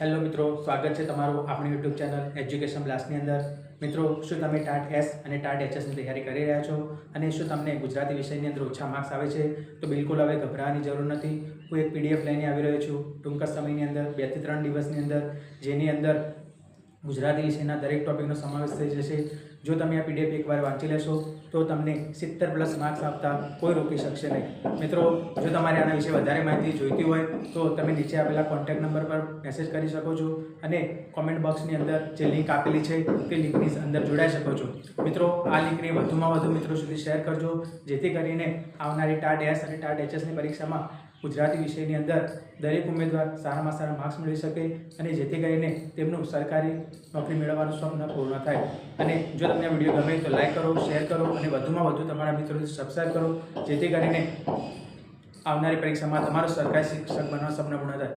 Hello મિત્રો, સ્વાગત છે તમારું આપણી યુટ્યુબ ચેનલ એજ્યુકેશન બ્લાસ્ટની અંદર। મિત્રો, શું તમે ટાટ એસ અને ટાટ એચએસની તૈયારી કરી રહ્યા છો અને શું તમને ગુજરાતી વિષયની અંદર ઓછા માર્ક્સ આવે છે? તો બિલકુલ હવે ગભરાવાની જરૂર નથી। હું એક પીડીએફ લઈને આવી રહ્યો છું ટૂંક સમયની અંદર 2 થી 3 દિવસની અંદર, જેની અંદર ગુજરાતી વિષયના દરેક ટોપિકનો સમાવેશ થઈ જશે। જો તમે આ પીડીએફ એકવાર વાંચી લેશો તો તમને 70+ માર્ક્સ આપતા કોઈ રોકી શકશે નહીં। મિત્રો, જો તમારે આના વિશે વધારે માહિતી જોઈતી હોય તો તમે નીચે આપેલા કોન્ટેક્ટ નંબર પર મેસેજ કરી શકો છો અને કોમેન્ટ બોક્સની અંદર જે લિંક આપેલી છે તે લિંકની અંદર જોડાઈ શકો છો। મિત્રો, આ લિંકને વધુમાં વધુ મિત્રો સુધી શેર કરજો, જેથી કરીને આવનારી ટાટ એસ અને ટાટ એચએસની પરીક્ષામાં ગુજરાતી વિષયની અંદર દરેક ઉમેદવાર સારામાં સારા માર્ક્સ મેળવી શકે અને જેથી કરીને તેમનું સરકારી નોકરી મેળવવાનું સ્વપ્ન પૂર્ણ થાય। અને જો તમને આ વિડીયો ગમે તો લાઈક કરો, શેર કરો અને વધુમાં વધુ તમારા મિત્રોને સબસ્ક્રાઈબ કરો, જેથી કરીને આવનારી પરીક્ષામાં તમારું સરકારી શિક્ષક બનવાનું સપનું પૂર્ણ થાય।